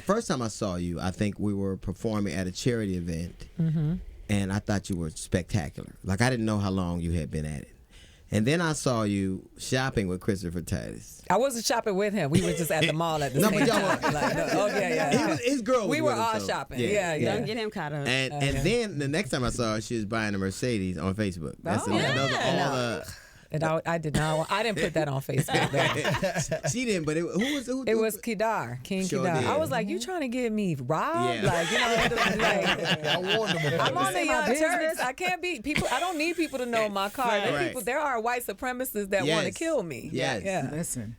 first time I saw you, I think we were performing at a charity event, and I thought you were spectacular. Like, I didn't know how long you had been at it. And then I saw you shopping with Christopher Titus. I wasn't shopping with him. We were just at the mall at the same time. His girl was we were with him, all so. shopping. Yeah. Don't get him caught up. And then the next time I saw her, she was buying a Mercedes on Facebook. Those are all the... And I did not. I didn't put that on Facebook. She didn't, but who was Kedar, King Sure Kedar. did. I was like, you trying to get me robbed? Yeah. Like, you know, I warned him about I'm on the Young business. Turks. I can't be people. I don't need people to know my car. Right. There are white supremacists that want to kill me. Yes. Yeah. Listen.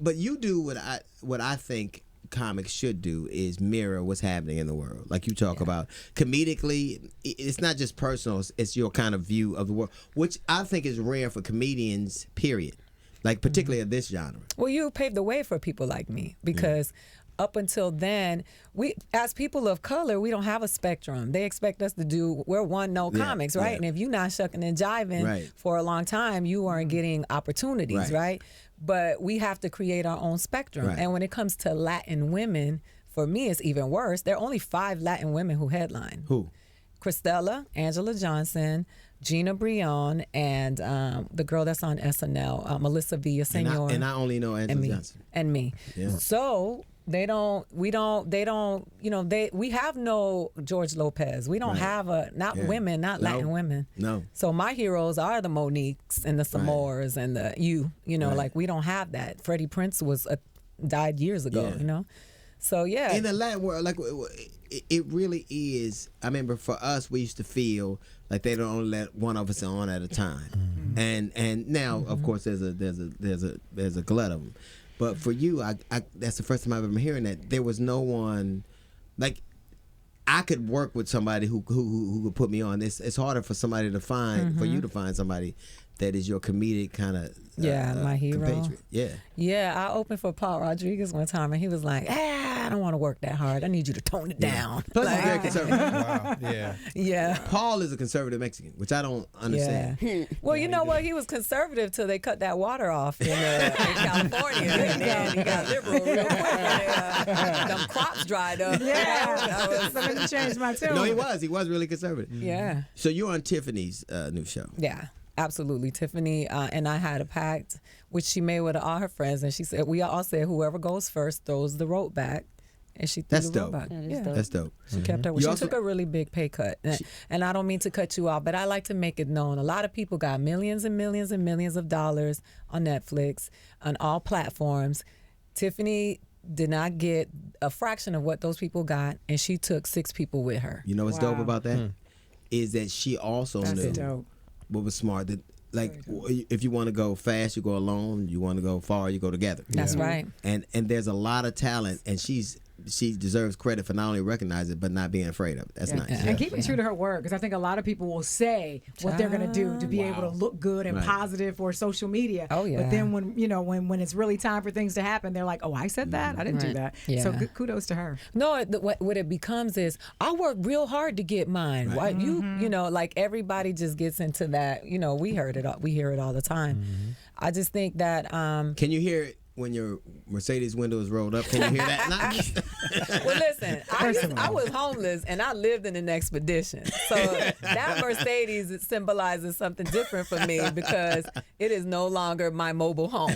But you do what I think comics should do is mirror what's happening in the world. Like you talk about comedically, it's not just personal, it's your kind of view of the world, which I think is rare for comedians, period. Like particularly of this genre. Well, you paved the way for people like me because up until then, we as people of color, we don't have a spectrum. They expect us to do, we're one note comics, right? Yeah. And if you're not shucking and jiving for a long time, you weren't getting opportunities, right? But we have to create our own spectrum. Right. And when it comes to Latin women, for me, it's even worse. There are only 5 Latin women who headline. Who? Cristela, Angela Johnson, Gina Brion, and the girl that's on SNL, Melissa Villaseñor. And I only know Angela Johnson. And me. Yeah. So we have no George Lopez. We don't have women, not Latin women. No. So my heroes are the Moniques and the Samores and the like we don't have that. Freddie Prinze died years ago, you know? So yeah. In the Latin world, like it really is. I remember for us, we used to feel like they don't only let one of us on at a time, and now of course there's a glut of them. But for you, I that's the first time I've ever hearing that there was no one like. I could work with somebody who could put me on. It's harder for somebody to find, for you to find somebody that is your comedic kind of my hero. Compatriot. I opened for Paul Rodriguez one time, and he was like, I don't want to work that hard. I need you to tone it down. Plus, he's very conservative. Wow. Yeah. Paul is a conservative Mexican, which I don't understand. Yeah. Well, you know what? He was conservative till they cut that water off in California. And then he got liberal real quick. Them crops dried up. Yeah. Somebody changed my tune. No, he was really conservative. Yeah. So you're on Tiffany's new show. Yeah. Absolutely. Tiffany and I had a pact, which she made with all her friends, and she said, we all said whoever goes first throws the rope back. And she threw the rope back. That's dope. She kept her. She took a really big pay cut. And I don't mean to cut you off, but I like to make it known. A lot of people got millions and millions and millions of dollars on Netflix, on all platforms. Tiffany did not get a fraction of what those people got, and she took 6 people with her. You know what's dope about that? Is that she also knew dope. what was smart. That like if you want to go fast, you go alone. You want to go far, you go together. That's right. And there's a lot of talent, and she deserves credit for not only recognizing it, but not being afraid of it. That's nice. And keeping true to her word, because I think a lot of people will say what they're going to do to be able to look good and positive for social media. Oh, yeah. But then when it's really time for things to happen, they're like, oh, I said that? I didn't do that. Yeah. So kudos to her. No, what it becomes is, I worked real hard to get mine. Right. Like everybody just gets into that. We hear it all the time. I just think that. Can you hear it? When your Mercedes window is rolled up, can you hear that? Well, listen, I was homeless and I lived in an expedition. So that Mercedes symbolizes something different for me because it is no longer my mobile home.